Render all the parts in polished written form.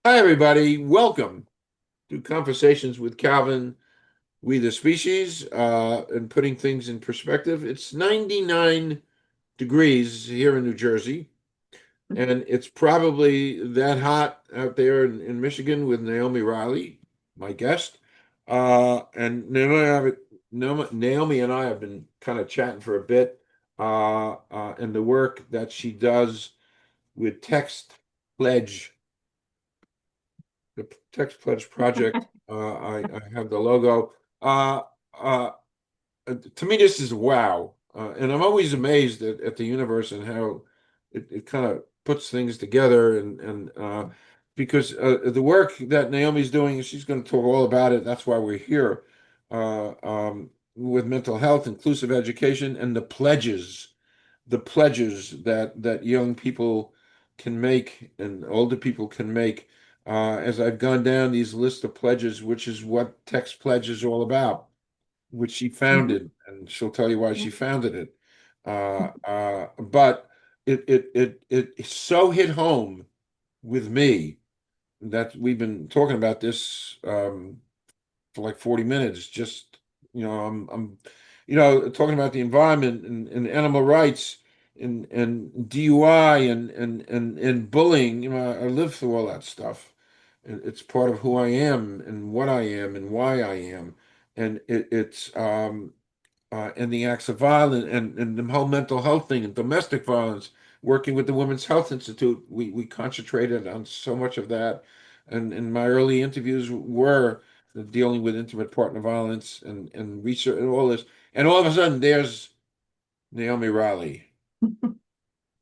Hi, everybody. Welcome to Conversations with Calvin, We the Species, and putting things in perspective. It's 99 degrees here in New Jersey, and it's probably that hot out there in Michigan with Naomi Riley, my guest. And Naomi and I have been kind of chatting for a bit, and the work that she does with Text Pledge, the Text Pledge Project. I have the logo. Uh, uh, to me, this is wow. And I'm always amazed at the universe and how it kind of puts things together. And because the work that Naomi's doing, she's going to talk all about it. That's why we're here with mental health, inclusive education, and the pledges that young people can make and older people can make. As I've gone down these lists of pledges, which is what Text Pledge is all about, which she Mhm. founded, and she'll tell you why Yeah. she founded it. But it so hit home with me that we've been talking about this for like 40 minutes. Just, I'm talking about the environment and animal rights and DUI and bullying. I lived through all that stuff. It's part of who I am and what I am and why I am. And and the acts of violence and the whole mental health thing and domestic violence. Working with the Women's Health Institute, we concentrated on so much of that. And my early interviews were dealing with intimate partner violence and research and all this. And all of a sudden, there's Naomi Riley.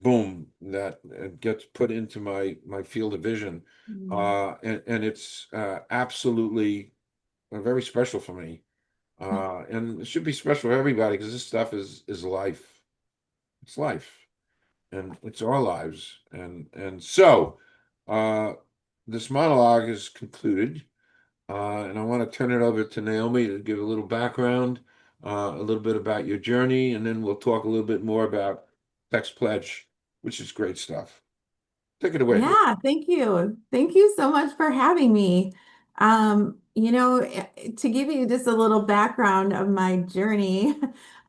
Boom, that gets put into my field of vision. And it's absolutely very special for me. And it should be special for everybody because this stuff is life. It's life, and it's our lives. And so, uh, this monologue is concluded, and I want to turn it over to Naomi to give a little background, a little bit about your journey, and then we'll talk a little bit more about Text Pledge, which is great stuff. Take it away. Yeah, thank you. Thank you so much for having me. To give you just a little background of my journey,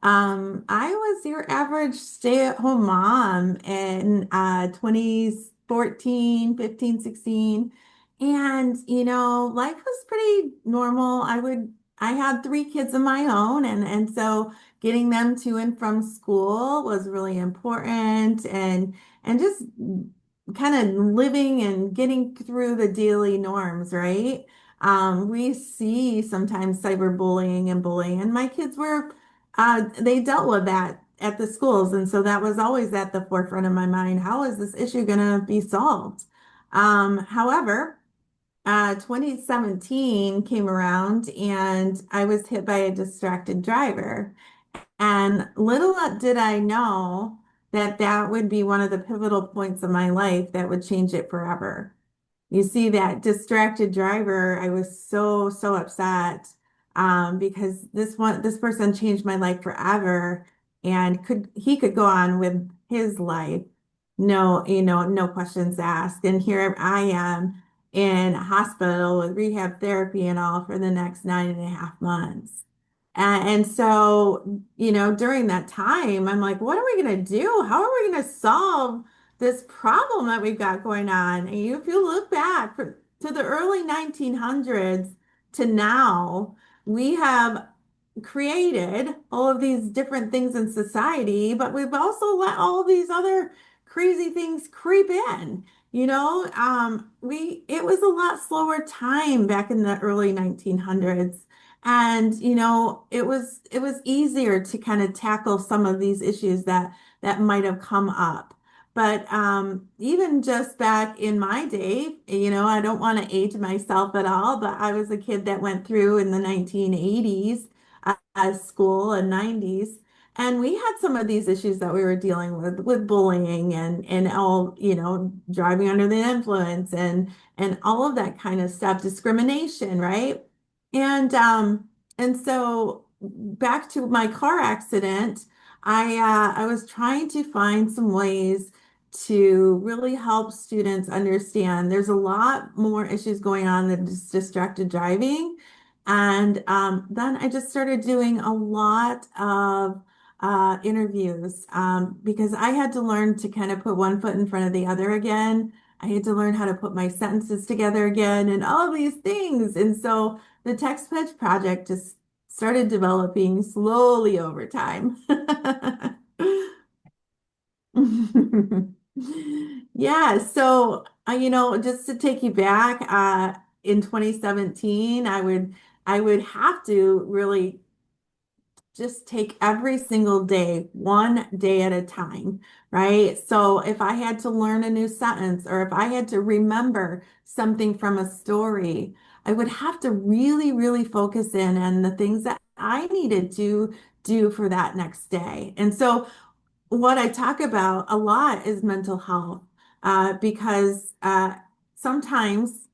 I was your average stay-at-home mom in 2014, 15, 16. And, life was pretty normal. I had three kids of my own, and so getting them to and from school was really important and just kind of living and getting through the daily norms, right? We see sometimes cyberbullying and bullying, and my kids they dealt with that at the schools. And so that was always at the forefront of my mind. How is this issue going to be solved? However, 2017 came around and I was hit by a distracted driver. And little did I know that that would be one of the pivotal points of my life that would change it forever. You see that distracted driver, I was so upset because this person changed my life forever and he could go on with his life. No, no questions asked. And here I am in a hospital with rehab therapy and all for the next 9.5 months. And so, during that time, I'm like, what are we going to do? How are we going to solve this problem that we've got going on? And if you look back to the early 1900s to now, we have created all of these different things in society, but we've also let all these other crazy things creep in. It was a lot slower time back in the early 1900s. And it was easier to kind of tackle some of these issues that might have come up. But even just back in my day, I don't want to age myself at all, but I was a kid that went through in the 1980s school and 90s. And we had some of these issues that we were dealing with bullying and all, driving under the influence and all of that kind of stuff, discrimination, right? And and so back to my car accident, I was trying to find some ways to really help students understand there's a lot more issues going on than just distracted driving. And then I just started doing a lot of interviews because I had to learn to kind of put one foot in front of the other again. I had to learn how to put my sentences together again and all of these things. And so the Text Pledge project just started developing slowly over time. Yeah, so just to take you back, in 2017, I would have to really just take every single day, one day at a time, right? So if I had to learn a new sentence or if I had to remember something from a story, I would have to really, really focus in on the things that I needed to do for that next day. And so what I talk about a lot is mental health, because sometimes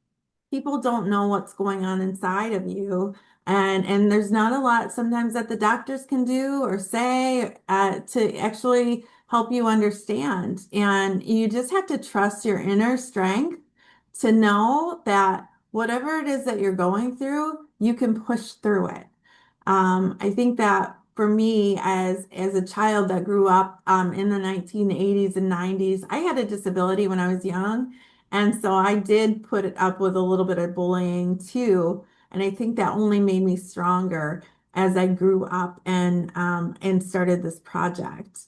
people don't know what's going on inside of you, and there's not a lot sometimes that the doctors can do or say to actually help you understand. And you just have to trust your inner strength to know that whatever it is that you're going through, you can push through it. I think that for me, as a child that grew up in the 1980s and 90s, I had a disability when I was young, and so I did put it up with a little bit of bullying too. And I think that only made me stronger as I grew up and started this project.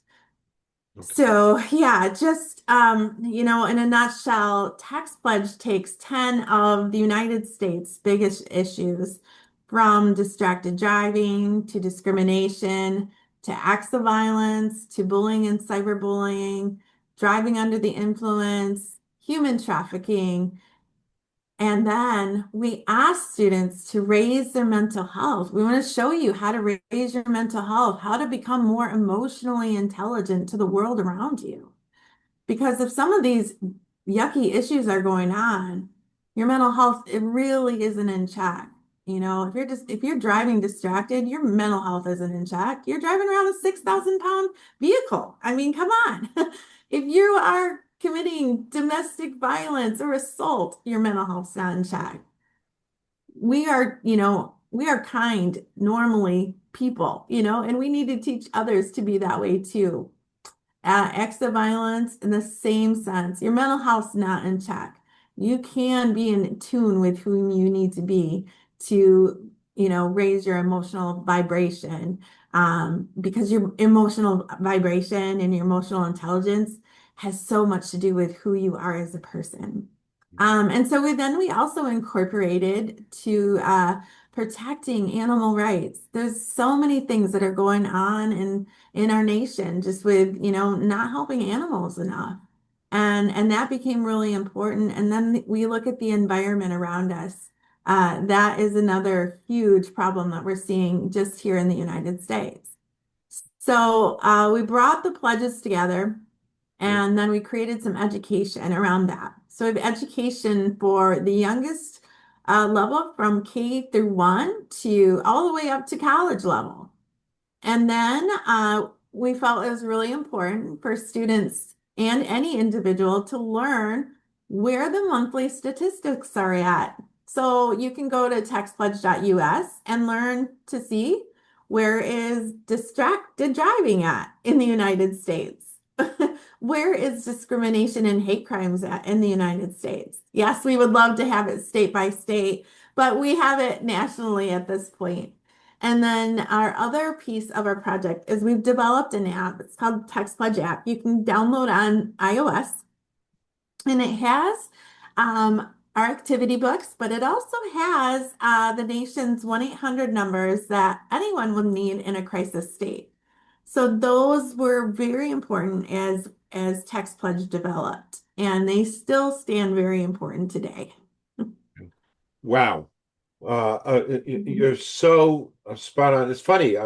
Okay. So yeah, just in a nutshell, tax pledge takes 10 of the United States' biggest issues, from distracted driving to discrimination to acts of violence to bullying and cyberbullying, driving under the influence, human trafficking, and then we ask students to raise their mental health. We want to show you how to raise your mental health, how to become more emotionally intelligent to the world around you. Because if some of these yucky issues are going on, your mental health, it really isn't in check. If you're driving distracted, your mental health isn't in check. You're driving around a 6,000 pound vehicle. I mean, come on. If you are committing domestic violence or assault, your mental health's not in check. We are kind, normally people, and we need to teach others to be that way too. Acts of violence in the same sense. Your mental health's not in check. You can be in tune with whom you need to be to, raise your emotional vibration. Because your emotional vibration and your emotional intelligence has so much to do with who you are as a person. And so we also incorporated to protecting animal rights. There's so many things that are going on in our nation just with, not helping animals enough. And that became really important. And then we look at the environment around us. That is another huge problem that we're seeing just here in the United States. So we brought the pledges together Yeah. and then we created some education around that. So we have education for the youngest level from K through 1 to all the way up to college level. And then we felt it was really important for students and any individual to learn where the monthly statistics are at. So you can go to textpledge.us and learn to see where is distracted driving at in the United States. Where is discrimination and hate crimes at in the United States? Yes, we would love to have it state by state, but we have it nationally at this point. And then our other piece of our project is we've developed an app. It's called Text Pledge app. You can download on iOS, and it has our activity books, but it also has the nation's 1-800 numbers that anyone would need in a crisis state. So those were very important as Text Pledge developed, and they still stand very important today. Wow. Mhm. You're so spot on. It's funny.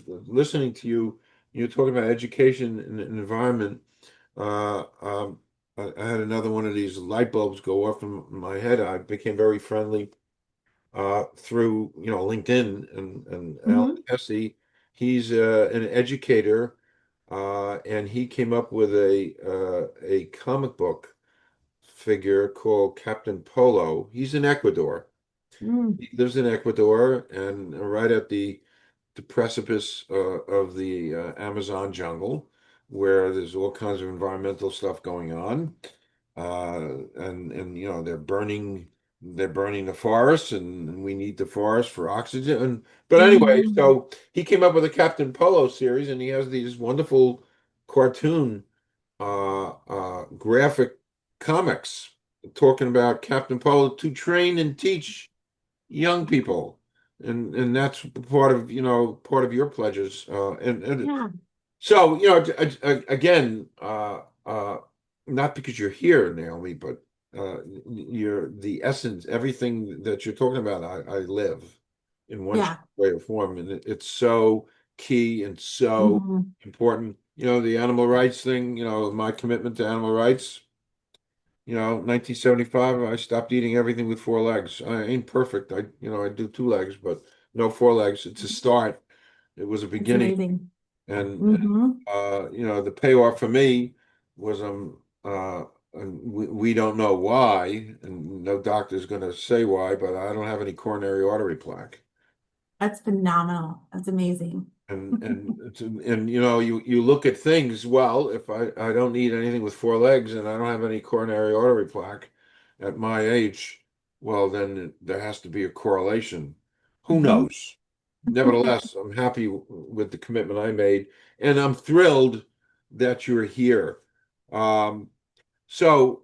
Listening to you, you're talking about education and environment. Uh, um, I had another one of these light bulbs go off in my head. I became very friendly through LinkedIn and Alan Mhm. Hesse. He's an educator and he came up with a comic book figure called Captain Polo. He's in Ecuador. Mm, He lives in Ecuador, and right at the precipice of the Amazon jungle, where there's all kinds of environmental stuff going on, and you know they're burning the forests, and we need the forest for oxygen. But anyway, mhm. so he came up with a Captain Polo series, and he has these wonderful cartoon graphic comics talking about Captain Polo to train and teach young people, and that's part of your pledges, and Yeah, so again, not because you're here, Naomi, but you're the essence. Everything that you're talking about, I live in one shape, yeah. way or form, and it's so key and so Mhm. important. The animal rights thing. My commitment to animal rights. 1975, I stopped eating everything with four legs. I ain't perfect. I do two legs, but no four legs. It's a start. It was a It's beginning, amazing. and Hmm. the payoff for me was and we don't know why, and no doctor's going to say why, but I don't have any coronary artery plaque. That's phenomenal. That's amazing. You look at things, well, if I don't need anything with four legs and I don't have any coronary artery plaque at my age, well, then there has to be a correlation. Who Mhm. knows? Nevertheless, I'm happy with the commitment I made, and I'm thrilled that you're here. Um, so,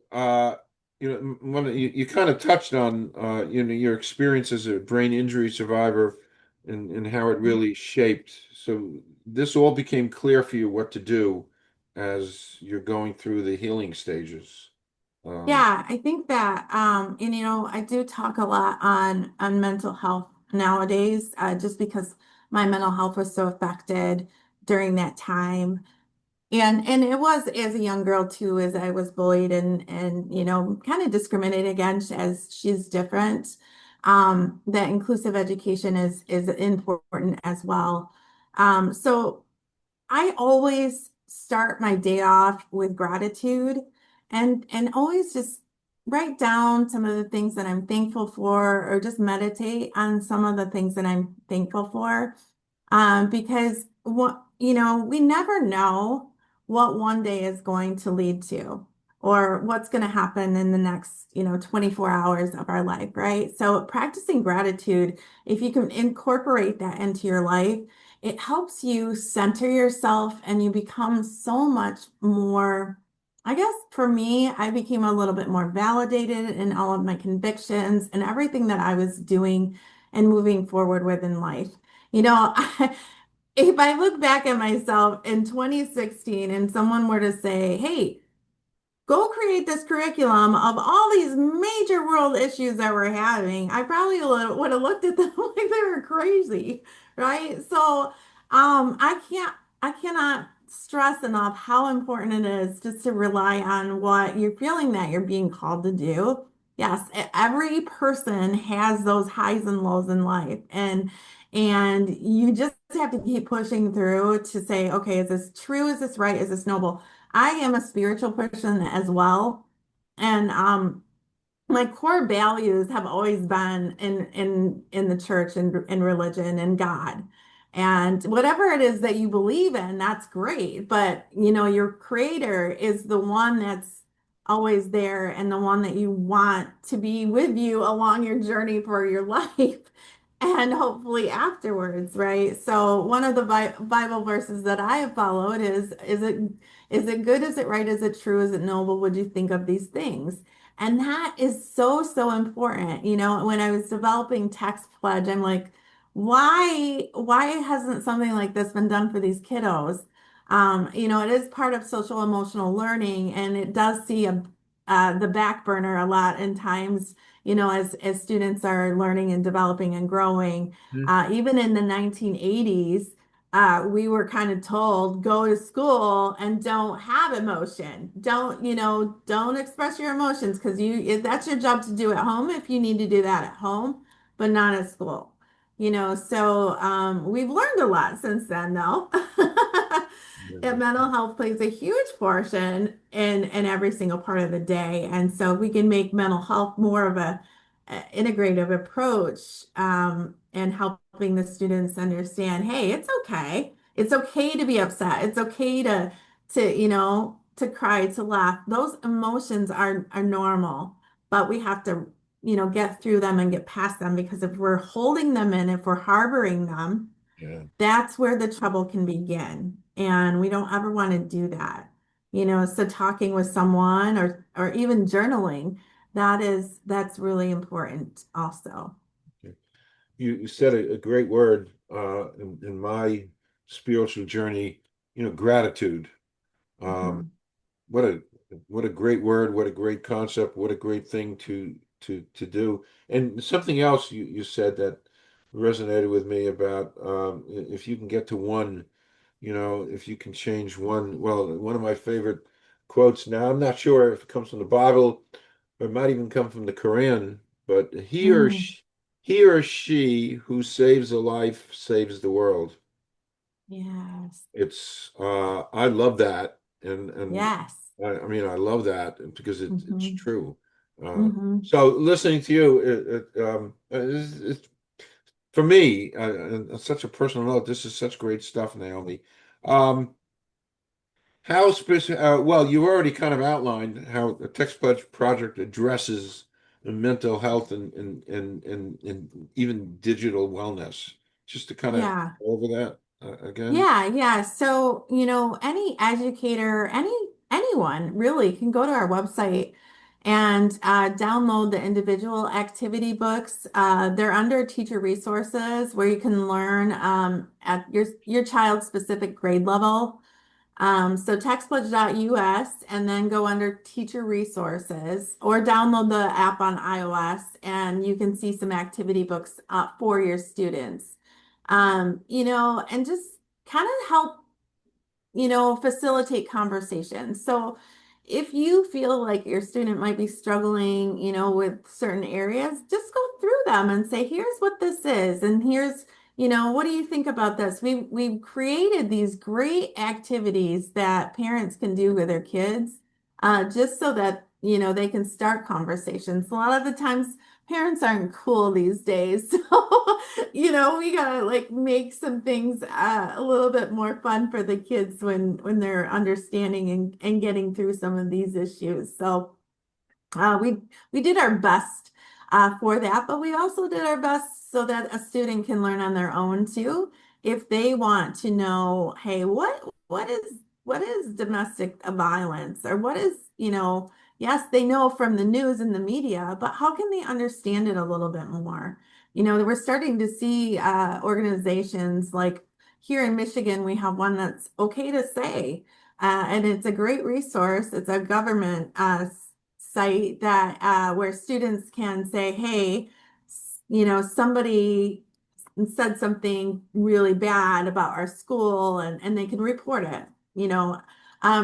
you kind of touched on, your experience as a brain injury survivor, and how it really shaped. So this all became clear for you what to do as you're going through the healing stages. Um, Yeah, I think that and I do talk a lot on mental health nowadays, just because my mental health was so affected during that time. And it was as a young girl too, as I was bullied and kind of discriminated against as she's different. That inclusive education is important as well. So I always start my day off with gratitude and always just write down some of the things that I'm thankful for or just meditate on some of the things that I'm thankful for. Because we never know what one day is going to lead to or what's going to happen in the next, 24 hours of our life, right? So practicing gratitude, if you can incorporate that into your life, it helps you center yourself and you become so much more. I guess for me, I became a little bit more validated in all of my convictions and everything that I was doing and moving forward with in life. You know, if I look back at myself in 2016 and someone were to say, hey, go create this curriculum of all these major world issues that we're having, I probably would have looked at them like they were crazy, right? So, I cannot stress enough how important it is just to rely on what you're feeling that you're being called to do. Yes, every person has those highs and lows in life, and you just have to keep pushing through to say, okay, is this true? Is this right? Is this noble? I am a spiritual person as well. And my core values have always been in the church and in religion and God. And whatever it is that you believe in, that's great. But your creator is the one that's always there and the one that you want to be with you along your journey for your life and hopefully afterwards, right? So one of the Bible verses that I have followed is it good? Is it right? Is it true? Is it noble? Would you think of these things? And that is so, so important. When I was developing text pledge, I'm like, why hasn't something like this been done for these kiddos? It is part of social emotional learning, and it does see the back burner a lot in times, as students are learning and developing and growing. Even in the 1980s, we were kind of told go to school and don't have emotion. Don't express your emotions because that's your job to do at home if you need to do that at home, but not at school. So we've learned a lot since then, though. that mental health plays a huge portion in every single part of the day. And so if we can make mental health more of a integrative approach, and helping the students understand, hey, it's okay. It's okay to be upset. It's okay to cry, to laugh. Those emotions are normal, but we have to, get through them and get past them, because if we're holding them in, if we're harboring them, Yeah. that's where the trouble can begin. And we don't ever want to do that. So talking with someone, or even journaling, that's really important also. You said a great word in my spiritual journey, gratitude. Um, Mhm. what a what a great word, what a great concept, what a great thing to do. And something else you said that resonated with me about if you can get to one, if you can change one. Well, one of my favorite quotes now, I'm not sure if it comes from the Bible or it might even come from the Quran, but Mm, he or she who saves a life saves the world. yes. It's I love that, and Yes. I mean I love that because it's Hmm. true. Hmm. So listening to you, it's for me on such a personal note. This is such great stuff, Naomi. Um, how specific? Well, you already kind of outlined how the Text Pledge project addresses the mental health and even digital wellness. Just to kind of Yeah. go over that again. Yeah, yeah. So, any educator, anyone really can go to our website and download the individual activity books. They're under teacher resources, where you can learn at your child's specific grade level. So textpledge.us, and then go under teacher resources, or download the app on iOS, and you can see some activity books for your students. And just kind of help, facilitate conversations. So if you feel like your student might be struggling, with certain areas, just go through them and say, here's what this is, and here's, what do you think about this? We've created these great activities that parents can do with their kids, just so that, they can start conversations. A lot of the times parents aren't cool these days. So, we gotta like make some things a little bit more fun for the kids when they're understanding and getting through some of these issues. So we did our best for that, but we also did our best so that a student can learn on their own too. If they want to know, hey, what is domestic violence, or what is, yes, they know from the news and the media, but how can they understand it a little bit more? We're starting to see organizations like here in Michigan, we have one that's okay to say. And it's a great resource. It's a government site that where students can say, "Hey, somebody said something really bad about our school," and they can report it. You know,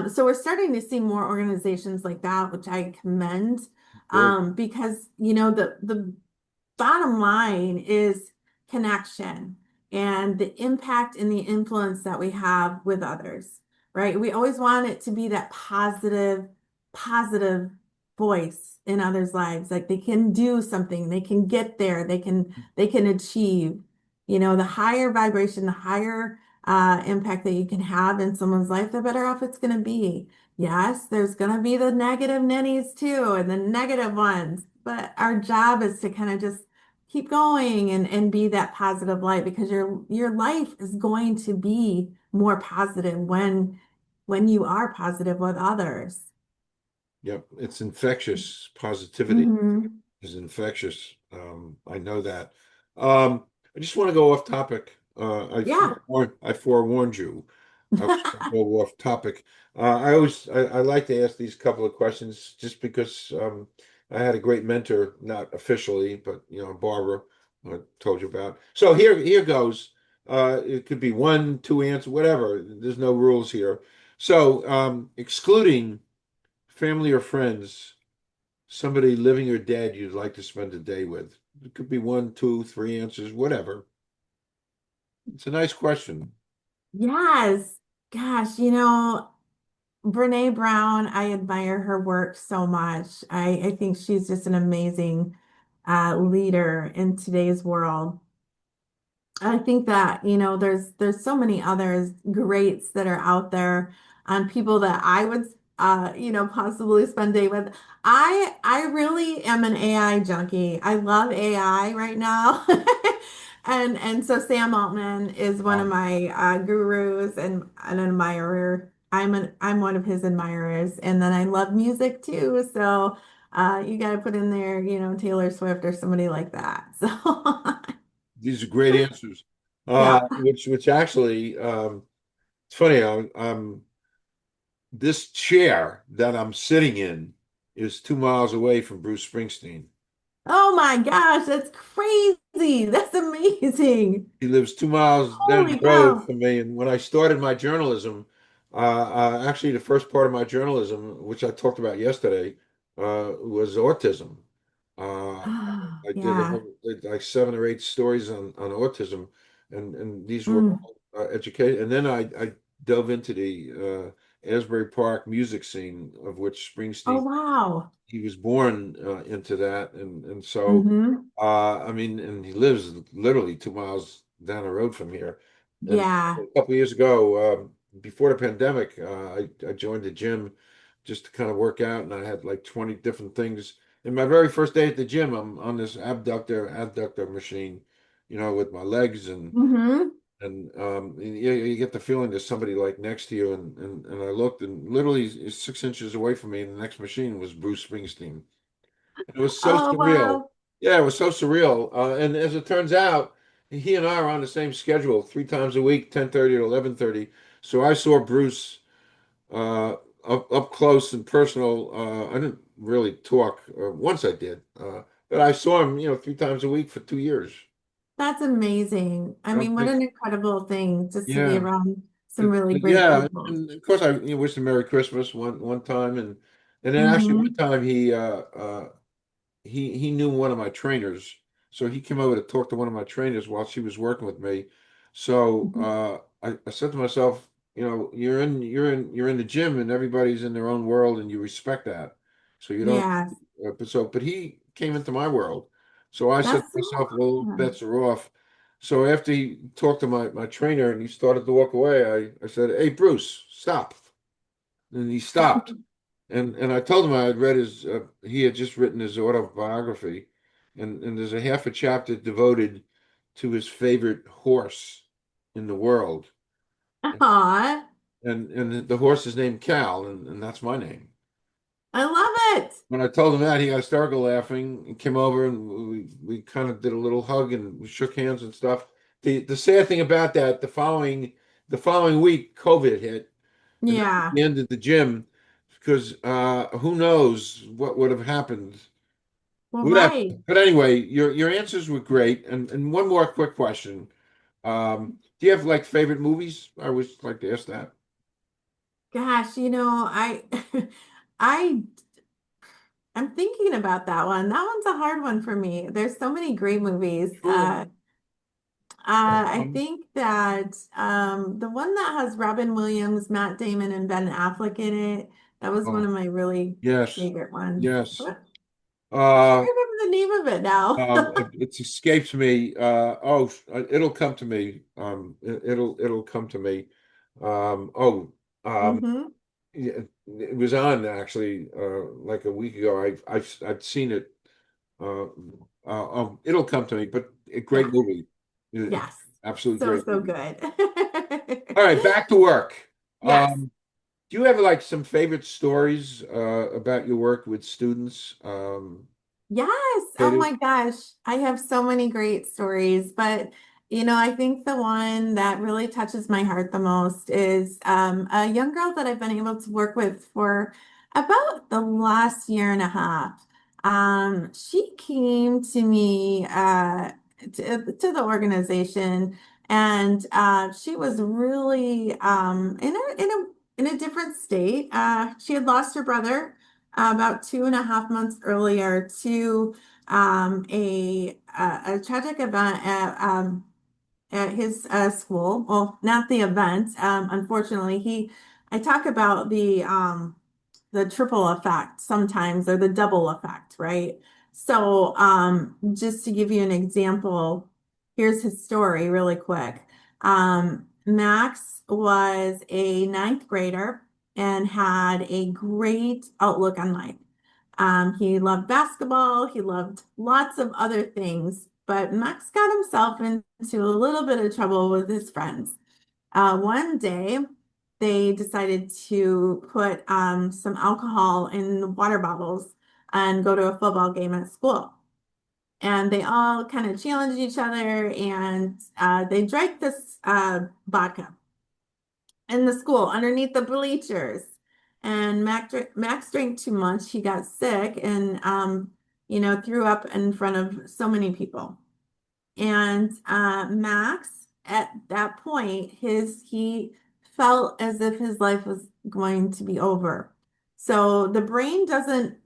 so we're starting to see more organizations like that, which I commend, Great. because the bottom line is connection and the impact and the influence that we have with others, right? We always want it to be that positive voice in others' lives. Like they can do something, they can get there, they can achieve. The higher vibration, the higher impact that you can have in someone's life, the better off it's going to be. Yes, there's going to be the negative ninnies too, and the negative ones. But our job is to kind of just keep going and be that positive light, because your life is going to be more positive when you are positive with others. Yep, it's infectious. Positivity Hmm. is infectious. I know that. Um, I just want to go off topic. Yeah. I forewarned you. I was going to go off topic. I like to ask these couple of questions just because I had a great mentor, not officially, but Barbara, I told you about. So here goes. It could be one, two answers, whatever. There's no rules here. So excluding family or friends, somebody living or dead you'd like to spend a day with. It could be one, two, three answers, whatever. It's a nice question. Yes. Gosh, Brene Brown, I admire her work so much. I think she's just an amazing leader in today's world. I think that, there's so many others greats that are out there on people that I would possibly spend day with. I really am an AI junkie. I love AI right now. And so Sam Altman is one of Um, my gurus and an admirer. I'm one of his admirers. And then I love music too. So you got to put in there, Taylor Swift or somebody like that. So these are great answers. yeah. Which actually, it's funny. This chair that I'm sitting in is 2 miles away from Bruce Springsteen. Oh my gosh, that's crazy. That's amazing. He lives 2 miles down the Holy road cow. from me. And when I started my journalism, actually, the first part of my journalism, which I talked about yesterday, was autism. I did Yeah. like 7 or 8 stories on autism, and these were Mm. all educated. And then I dove into the Asbury Park music scene, of which Oh Springsteen wow. he was born into that, and so Hmm. I mean, and he lives literally 2 miles down the road from here. And a Yeah. couple of years ago, before the pandemic, I joined the gym just to kind of work out, and I had like 20 different things. And my very first day at the gym, I'm on this abductor machine, with my legs Hmm. and you get the feeling there's somebody like next to you, and I looked, and literally 6 inches away from me, and the next machine was Bruce Springsteen. It was so Oh surreal. wow. Yeah, it was so surreal. And as it turns out, he and I are on the same schedule, 3 times a week, 10:30 to 11:30. So I saw Bruce uh, up close and personal. I didn't really talk. Once I did, but I saw him, 3 times a week for 2 years. That's amazing. I I don't mean, what think, an incredible thing just to be yeah. around some But, really but great yeah, people. and of course I wished him Merry Christmas one time, and then actually one Hmm. time he knew one of my trainers, so he came over to talk to one of my trainers while she was working with me. So I said to myself, you're in the gym and everybody's in their own world and you respect that. So you don't. Yes. But he came into my world, so I said to That's so myself, well, awesome. bets are off. So after he talked to my trainer and he started to walk away, I said, "Hey, Bruce, stop!" And he stopped. And I told him I had read he had just written his autobiography, and there's a half a chapter devoted to his favorite horse in the world. Aw, And the horse is named Cal, and that's my name. I love it. When I told him that, he got hysterical laughing and came over and we kind of did a little hug and we shook hands and stuff. The sad thing about that, the following week, COVID hit, and that was Yeah. the end of the gym because who knows what would have happened. Well, Whatever. right. But anyway, your answers were great. And one more quick question. Do you have like favorite movies? I always like to ask that. Gosh, I I'm thinking about that one. That one's a hard one for me. There's so many great movies. Sure. I think that the one that has Robin Williams, Matt Damon, and Ben Affleck in it, that was one Oh, of my really yes. favorite ones. Yes. What? I can't Uh, remember the name of it now. it escapes me. It'll come to me. It'll come to me. Oh, um, Hmm. yeah, it was on actually like a week ago. I've seen it. Uh, it'll come to me. But a great Yeah. movie. Yes. Absolutely So, great so movie. good. All right, back to work. Yes. Do you have like some favorite stories about your work with students? Yes. Oh Katie? my gosh. I have so many great stories, but I think the one that really touches my heart the most is a young girl that I've been able to work with for about the last year and a half. She came to me to the organization, and she was really in a different state. She had lost her brother about 2.5 months earlier to a tragic event at his school. Well, not the event. Unfortunately, I talk about the triple effect sometimes, or the double effect, right? So, just to give you an example, here's his story really quick. Max was a ninth grader and had a great outlook on life. He loved basketball, he loved lots of other things, but Max got himself into a little bit of trouble with his friends. One day, they decided to put some alcohol in water bottles and go to a football game at school. And they all kind of challenged each other, and they drank this vodka in the school underneath the bleachers. And Max drank too much. He got sick and, threw up in front of so many people. And Max, at that point, he felt as if his life was going to be over. So the brain doesn't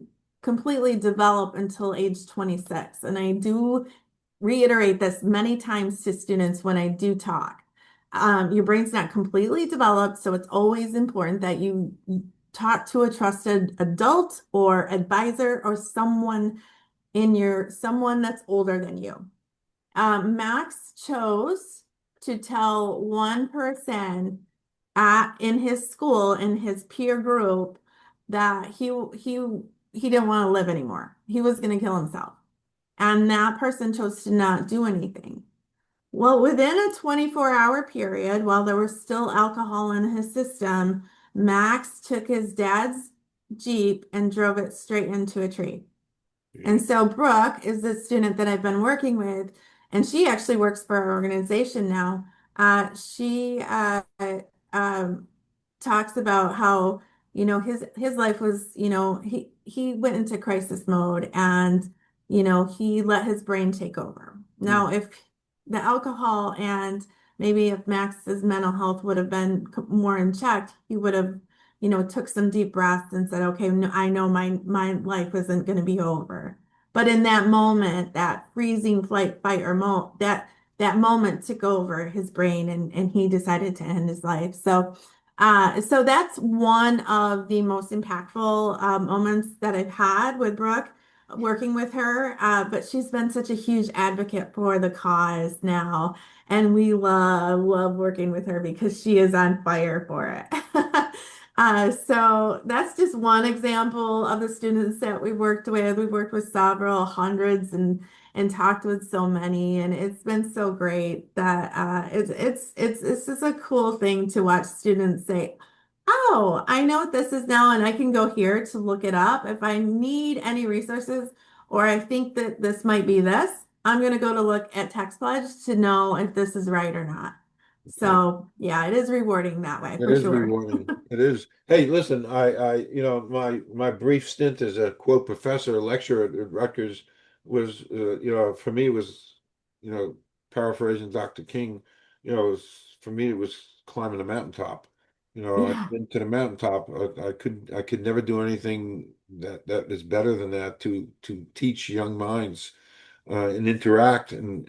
completely develop until age 26. And I do reiterate this many times to students when I do talk. Your brain's not completely developed, so it's always important that you talk to a trusted adult or advisor or someone that's older than you. Max chose to tell one person in his school, in his peer group, that he didn't want to live anymore. He was going to kill himself. And that person chose to not do anything. Well, within a 24-hour period, while there was still alcohol in his system, Max took his dad's Jeep and drove it straight into a tree. And so Brooke is the student that I've been working with, and she actually works for our organization now. She um, talks about how, his life was, he went into crisis mode, and, he let his brain take over. Now, if the alcohol and maybe if Max's mental health would have been more in check, he would have, took some deep breaths and said, okay, no, I know my life isn't going to be over. But in that moment, that freezing flight, fight, or that moment took over his brain, and he decided to end his life. So that's one of the most impactful moments that I've had with Brooke, working with her. But she's been such a huge advocate for the cause now, and we love working with her because she is on fire for it. So that's just one example of the students that we worked with. We've worked with several hundreds and talked with so many, and it's been so great that it's just a cool thing to watch students say, "Oh, I know what this is now, and I can go here to look it up if I need any resources, or I think that this might be this. I'm going to go to look at Text Pledge to know if this is right or not." Okay. So yeah, it is rewarding that way It for is sure. rewarding. It is. Hey, listen, my brief stint as a quote professor, lecturer at Rutgers was, for me was, you know, paraphrasing Dr. King, for me it was climbing a mountaintop. I've Yeah. been to the mountaintop. I could never do anything that is better than that to teach young minds and interact and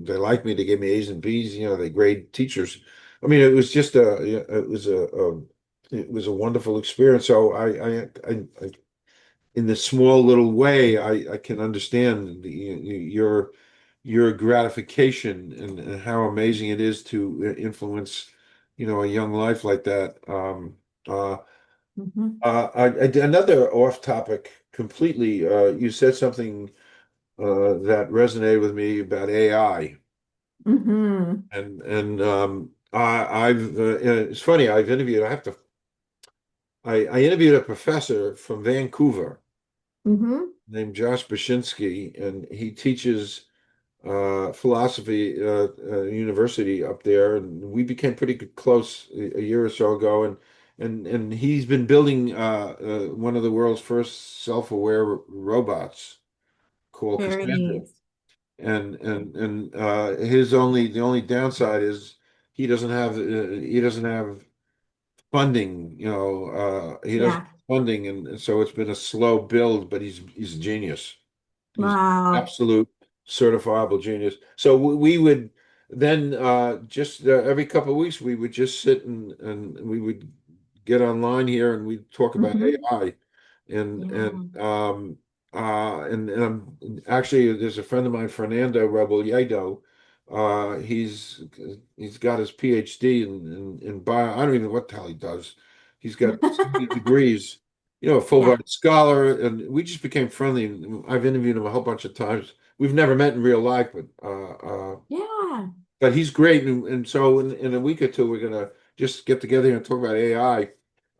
they like me. They give me A's and B's. They grade teachers. I mean, it was just it was a wonderful experience. So I in this small little way, I can understand your gratification and how amazing it is to influence, a young life like that. Mhm. Another off topic completely. You said something that resonated with me about AI. Mhm. And it's funny. I've interviewed. I interviewed a professor from Vancouver Mhm. named Josh Bashinsky, and he teaches philosophy university up there. And we became pretty close a year or so ago. And he's been building one of the world's first self-aware robots called Very Cassandra. neat. And the only downside is he doesn't have funding. He doesn't Yeah. have funding, and so it's been a slow build. But he's a genius. He's Wow. absolute certifiable genius. So we would then just every couple of weeks we would just sit and we would get online here and we'd talk about Hmm. AI and Yeah. actually there's a friend of mine, Fernando Rebelledo. He's got his PhD in bio. I don't even know what the hell he does. He's got so many degrees, a Yeah. Fulbright scholar, and we just became friendly. I've interviewed him a whole bunch of times. We've never met in real life, Yeah. but he's great. And so in a week or two, we're gonna just get together and talk about AI.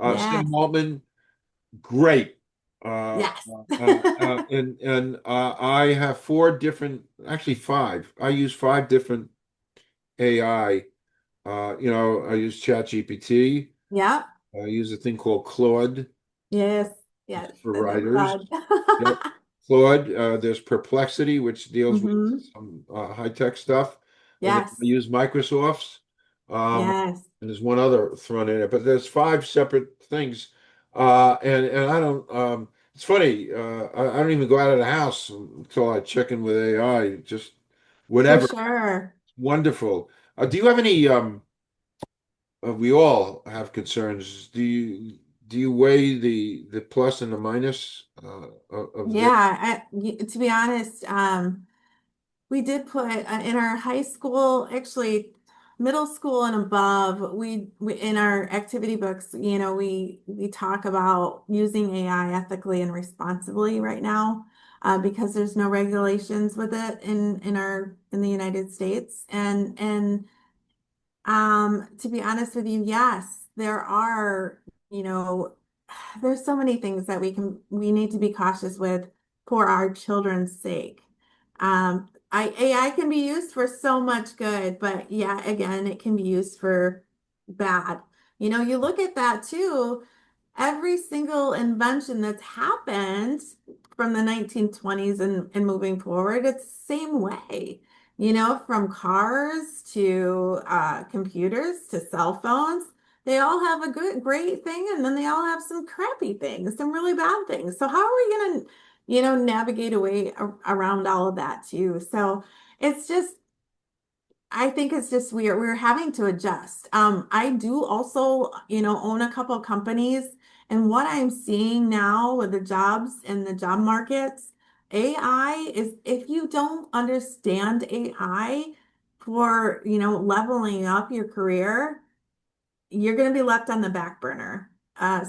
Sam Yes. Altman, great. Uh, Yes. and I have four different, actually five. I use five different AI. I use ChatGPT. Yep. I use a thing called Claude. Yes. It's Yes. for I know writers. Claude. Yep. Claude, there's Perplexity, which deals with Hmm. some high-tech stuff. And then I Yes. use Microsoft's. Yes. And there's one other thrown in it, but there's five separate things. And I don't, it's funny, I don't even go out of the house until I check in with AI, just For whatever. sure. Wonderful. Do you have any, we all have concerns. Do you weigh the plus and the minus of this? Yeah. To be honest, we did put in our high school, actually middle school and above, we in our activity books, we talk about using AI ethically and responsibly right now, because there's no regulations with it in the United States. And to be honest with you, yes, there are, you know, there's so many things that we need to be cautious with for our children's sake. AI can be used for so much good, but yeah, again, it can be used for bad. You look at that too, every single invention that's happened from the 1920s and moving forward, it's the same way. From cars to computers to cell phones, they all have a great thing, and then they all have some crappy things, some really bad things. So how are we going to, navigate around all of that too? So it's just, I think it's just we're having to adjust. I do also, own a couple of companies, and what I'm seeing now with the jobs and the job markets, AI is, if you don't understand AI for, leveling up your career, you're going to be left on the back burner.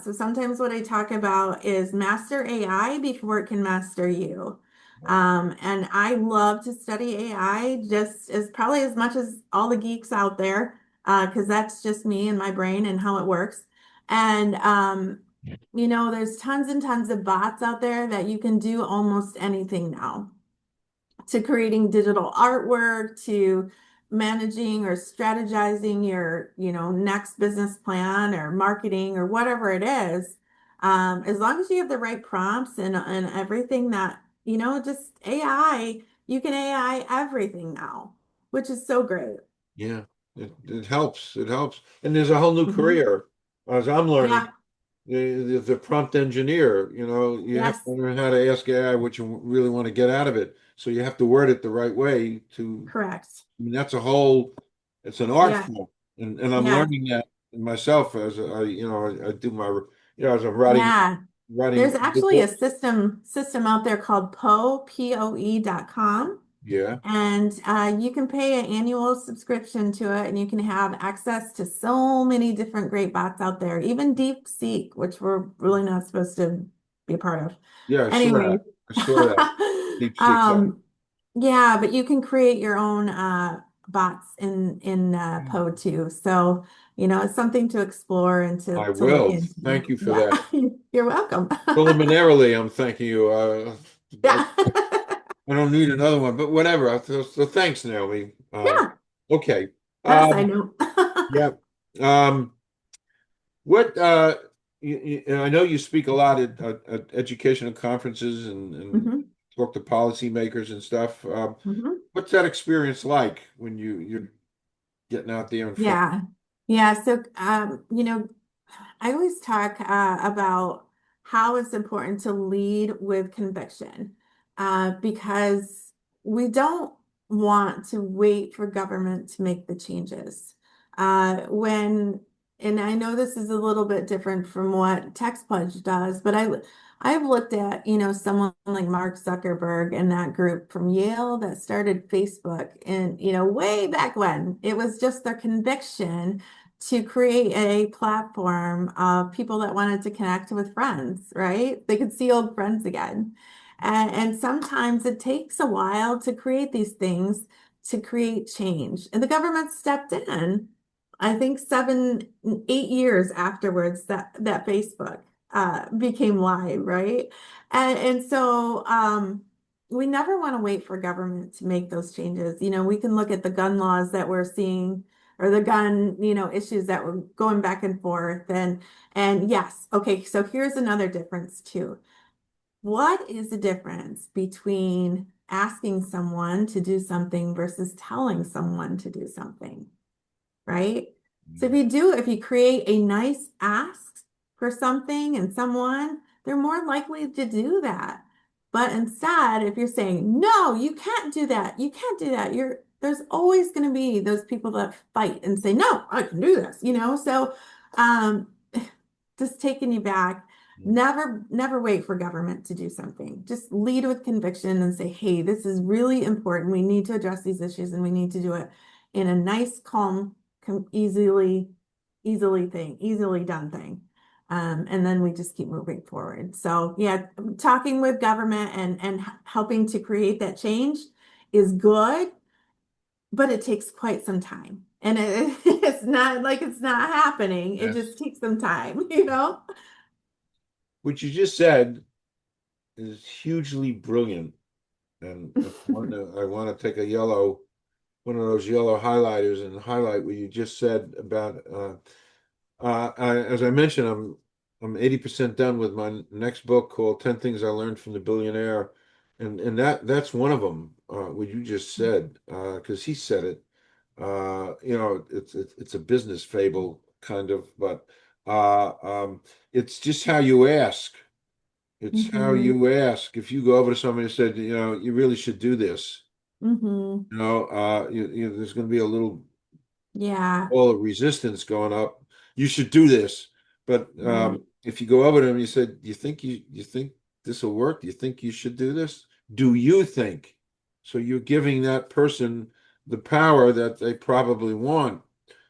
So sometimes what I talk about is master AI before it can master you. And I love to study AI just as probably as much as all the geeks out there, because that's just me and my brain and how it works. And there's tons and tons of bots out there that you can do almost anything now, to creating digital artwork, to managing or strategizing your, next business plan or marketing or whatever it is. As long as you have the right prompts and everything that, just AI, you can AI everything now, which is so great. Yeah, it helps. It helps. And there's a whole new Hmm. career as I'm learning. Yeah. The prompt engineer, you have to Yes. learn how to ask AI what you really want to get out of it. So you have to word it the right way Correct. I mean, it's an art Yeah. form. And I'm Yeah. learning that myself as I do as I'm writing, Yeah. There's writing the actually a book. system out there called POE.com. Yeah. And you can pay an annual subscription to it, and you can have access to so many different great bots out there, even DeepSeek, which we're really not supposed to be a part of. Yeah, I saw Anyways, that. I saw that. Deep Seek. um, yeah, but you can create your own bots in Poe too. So, it's something to explore and I to look will. into. Thank you for Yeah, that. you're welcome. Preliminarily, I'm thanking you. Yeah. I don't need another one, but whatever. So thanks, Naomi. Yeah, Okay. not a side Um, note. yeah. Um, what I know you speak a lot at educational conferences and Hmm. talk to policymakers and stuff. Hmm. What's that experience like when you're getting out there in front? Yeah. Yeah. So, I always talk about how it's important to lead with conviction, because we don't want to wait for government to make the changes. And I know this is a little bit different from what Text Pledge does, but I've looked at, someone like Mark Zuckerberg and that group from Yale that started Facebook and, way back when it was just their conviction to create a platform of people that wanted to connect with friends, right? They could see old friends again. And sometimes it takes a while to create these things, to create change. And the government stepped in, I think 7, 8 years afterwards that Facebook became live, right? And so we never want to wait for government to make those changes. We can look at the gun laws that we're seeing or the gun, issues that were going back and forth. And yes, okay, so here's another difference too. What is the difference between asking someone to do something versus telling someone to do something, right? So if you create a nice ask for something and someone, they're more likely to do that. But instead, if you're saying, no, you can't do that, you can't do that, there's always going to be those people that fight and say, no, I can do this. So um, just taking you back. Never wait for government to do something. Just lead with conviction and say, hey, this is really important. We need to address these issues and we need to do it in a nice, calm, easily easily done thing. And then we just keep moving forward. So yeah, talking with government and helping to create that change is good, but it takes quite some time. And it's not like it's not happening. It just Yes. takes some time. What you just said is hugely brilliant. And I want to take one of those yellow highlighters and highlight what you just said about as I mentioned, I'm 80% done with my next book called 10 Things I Learned from the Billionaire. And that's one of them, what you just said, because he said it. It's a business fable kind of, but it's just how you ask. It's how Hmm. you ask. If you go over to somebody and said, you really should do this, Hmm. there's going to be a little Yeah. all the resistance going up. You should do this. But Right. if you go over to them, you said, you think this will work? Do you think you should do this? Do you think? So you're giving that person the power that they probably want.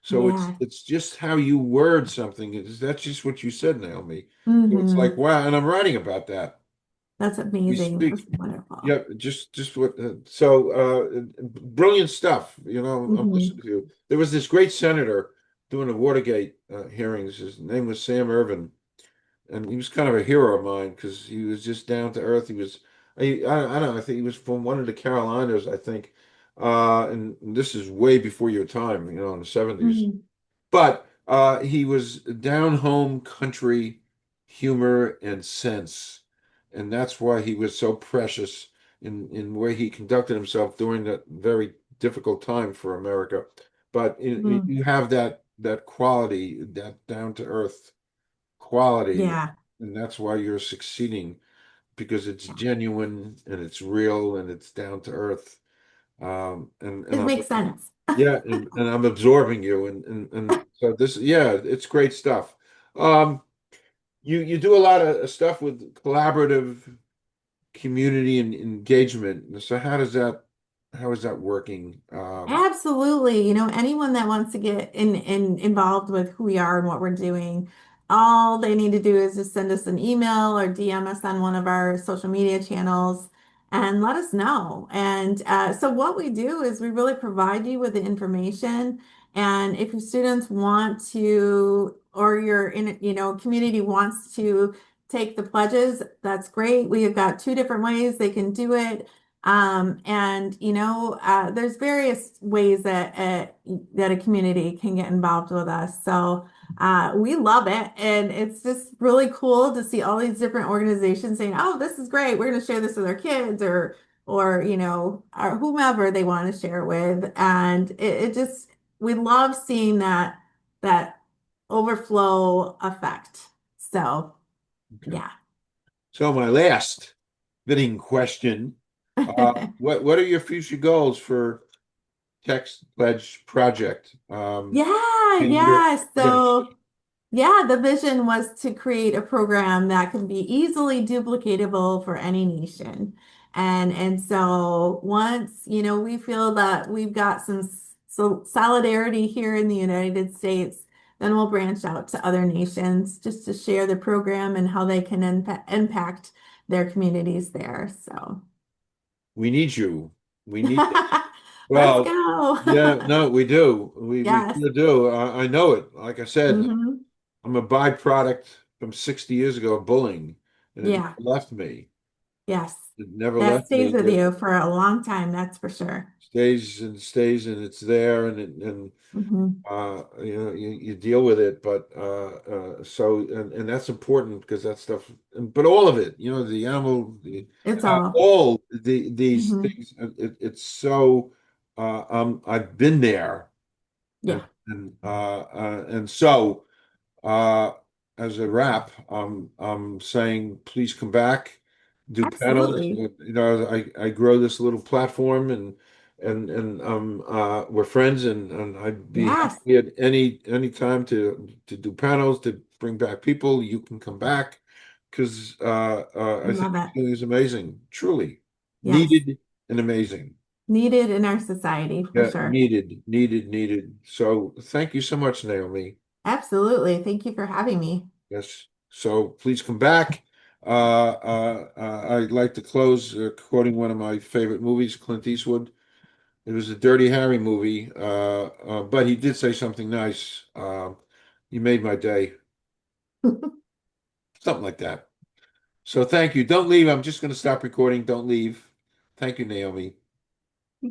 So Yeah. it's just how you word something. That's just what you said, Naomi. So it's like, Hmm. wow, and I'm writing about that. That's We amazing. That's speak. wonderful. Yeah, just what. So brilliant stuff. I'm listening Hmm. to you. There was this great senator doing the Watergate hearings. His name was Sam Ervin, and he was kind of a hero of mine because he was just down to earth. I don't know. I think he was from one of the Carolinas. I think, and this is way before your time. In the '70s. Hmm. But he was down home country humor and sense. And that's why he was so precious in where he conducted himself during that very difficult time for America. But Hmm. you have that quality, that down to earth quality, Yeah. and that's why you're succeeding because it's genuine and it's real and it's down to earth. And It I'm makes sense. yeah, and I'm absorbing you, and so yeah, it's great stuff. Um, you do a lot of stuff with collaborative community and engagement. So how is that working? Absolutely. Anyone that wants to get involved with who we are and what we're doing, all they need to do is just send us an email or DM us on one of our social media channels and let us know. And so what we do is we really provide you with the information. And if your students want to, or your community wants to take the pledges, that's great. We have got two different ways they can do it. And there's various ways that a community can get involved with us. So we love it, and it's just really cool to see all these different organizations saying, "Oh, this is great. We're going to share this with our kids, or or whomever they want to share with." And it just we love seeing that overflow effect. So Okay. yeah. So my last fitting question. What are your future goals for Text Pledge Project? Yeah, And you're yeah. So yeah, the vision was to create a program that can be easily duplicatable for any nation. And so once, we feel that we've got some solidarity here in the United States, then we'll branch out to other nations just to share the program and how they can impact their communities there. So we need you. We need this. let's Well, go. yeah, no, we do. We Yes. sure do. I know it. Like I said, Hmm. I'm a byproduct from 60 years ago of bullying, and it never Yeah. left me. Yes. It never That left stays me. with It you for a long time, that's for sure. stays, and it's there, and Hmm. you deal with it. But so and that's important because that stuff. But all of it, the animal, It's all. all these Hmm. things. It's so. I've been there, and Yeah, and so. Uh, as a wrap, I'm saying please come back, do panels. absolutely. I grow this little platform, and we're friends, and I'd be Yes, happy at any time to do panels, to bring back people. You can come back because I I think love what it. you're doing is amazing, truly Yes, needed and amazing. needed in our society for Yeah, sure. needed. So thank you so much, Naomi. Absolutely. Thank you for having me. Yes. So please come back. I'd like to close quoting one of my favorite movies, Clint Eastwood. It was a Dirty Harry movie, but he did say something nice. You made my day, something like that. So thank you. Don't leave. I'm just going to stop recording. Don't leave. Thank you, Naomi.